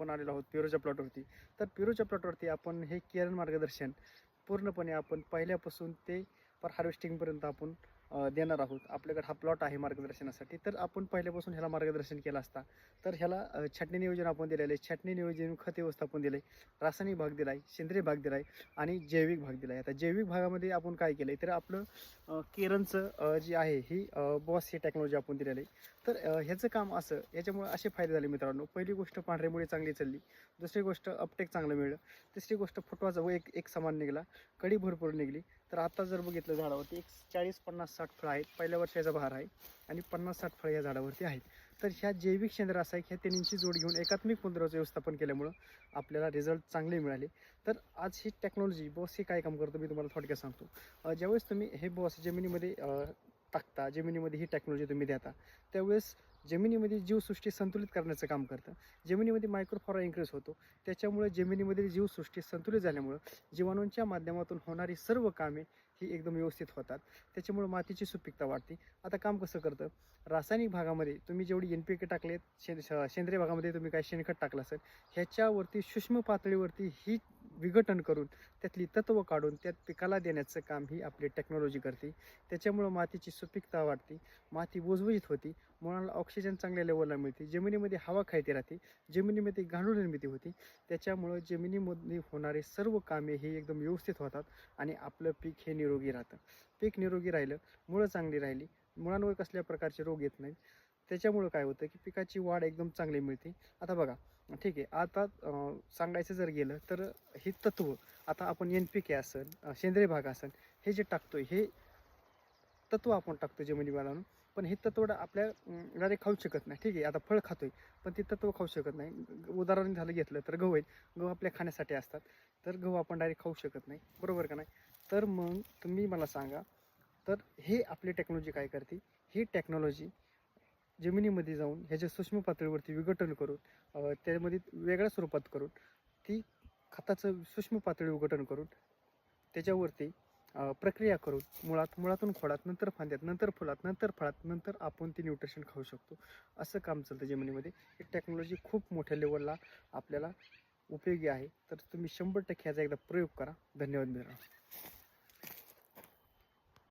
आपण आलेलो आहोत पेरूच्या प्लॉटवरती. तर पेरूच्या प्लॉटवरती आपण हे केअर मार्गदर्शन पूर्णपणे आपण पहिल्यापासून ते हार्वेस्टिंगपर्यंत आपण देणार आहोत. आपल्याकडे हा प्लॉट आहे मार्गदर्शनासाठी. तर आपण पहिल्यापासून ह्याला मार्गदर्शन केलं असता तर ह्याला छाटणी नियोजन आपण दिलेलं आहे. छाटणी नियोजन, खत व्यवस्थापन दिलं आहे, रासायनिक भाग दिला आहे, सेंद्रिय भाग दिला आहे आणि जैविक भाग दिला आहे. आता जैविक भागामध्ये आपण काय केलं आहे तर आपलं केरनचं जे आहे ही बॉस ही टेक्नॉलॉजी आपण दिलेली आहे. तर ह्याचं काम असं, याच्यामुळे असे फायदे झाले मित्रांनो. पहिली गोष्ट पांढरी मुळी चांगली चालली, दुसरी गोष्ट अपटेक चांगलं मिळलं, तिसरी गोष्ट फुटवाचा व एक समान निघाला, कडी भरपूर निघली. तर आता जर बघितलं झाडावरती एक 40-50-60 फळं आहेत. पहिल्या वर्षाचा बहार आहे आणि 50-60 फळं या झाडावरती आहेत. तर ह्या जैविक शेंद्र रासायनिक ह्या तिन्हींची जोड घेऊन एकात्मिक पुनरावृत्तीचं व्यवस्थापन केल्यामुळं आपल्याला रिझल्ट चांगले मिळाले. तर आज ही टेक्नॉलॉजी बॉस हे काय काम करतं मी तुम्हाला थोडक्यात सांगतो. ज्यावेळेस तुम्ही हे बॉस जमिनीमध्ये टाकता, जमिनीमध्ये ही टेक्नॉलॉजी तुम्ही देता, त्यावेळेस जमिनीमध्ये जीवसृष्टी संतुलित करण्याचं काम करतं. जमिनीमध्ये मायक्रोफ्लोरा इन्क्रीज होतो. त्याच्यामुळे जमिनीमध्ये जीवसृष्टी संतुलित झाल्यामुळं जीवाणूंच्या माध्यमातून होणारी सर्व कामे ही एकदम व्यवस्थित होतात. त्याच्यामुळे मातीची सुपीकता वाढते. आता काम कसं करतं, रासायनिक भागामध्ये तुम्ही जेवढी NPK टाकलेत, सेंद्रिय भागामध्ये तुम्ही काय शेणखत टाकलं असेल, ह्याच्यावरती सूक्ष्म पातळीवरती ही विघटन करून त्यातली तत्व काढून त्यात पिकाला देण्याचं काम ही आपली टेक्नॉलॉजी करते. त्याच्यामुळं मातीची सुपीकता वाढते, माती भुसभुशीत होती, मुळाला ऑक्सिजन चांगल्या लेवलला मिळते, जमिनीमध्ये हवा खायती राहते, जमिनीमध्ये गांडूळ निर्मिती होती. त्याच्यामुळं जमिनीमध्ये होणारे सर्व कामे ही एकदम व्यवस्थित होतात आणि आपलं पीक हे निरोगी राहतं. पीक निरोगी राहिलं, मुळं चांगली राहिली, मुळांवर कसल्या प्रकारचे रोग येत नाहीत. त्याच्यामुळं काय होतं की पिकाची वाढ एकदम चांगली मिळते. आता बघा, ठीक आहे, आता सांगायचं जर गेलं तर हे तत्व आता आपण NPK असेल, सेंद्रिय भाग असेल, हे जे टाकतोय हे तत्व आपण टाकतो जमिनीवर आणून, पण हे तत्व आपल्या डायरेक्ट खाऊ शकत नाही. ठीक आहे, आता फळ खातोय पण ते तत्व खाऊ शकत नाही. उदाहरण झालं घेतलं तर गहू आहेत, गहू आपल्या खाण्यासाठी असतात, तर गहू आपण डायरेक्ट खाऊ शकत नाही, बरोबर का नाही. तर मग तुम्ही मला सांगा, तर हे आपली टेक्नॉलॉजी काय करते, ही टेक्नॉलॉजी जमिनीमध्ये जाऊन ह्याच्या सूक्ष्म पातळीवरती विघटन करून त्यामध्ये वेगळ्या स्वरूपात करून ती खताचं सूक्ष्म पातळी विघटन करून त्याच्यावरती प्रक्रिया करून मुळातून खोडात, नंतर फांद्यात, नंतर फुलात, नंतर फळात, नंतर आपण ती न्यूट्रिशन खाऊ शकतो. असं काम चालतं जमिनीमध्ये. ही टेक्नॉलॉजी खूप मोठ्या लेवलला आपल्याला उपयोगी आहे. तर तुम्ही 100% ह्याचा एकदा प्रयोग करा. धन्यवाद मित्रांनो.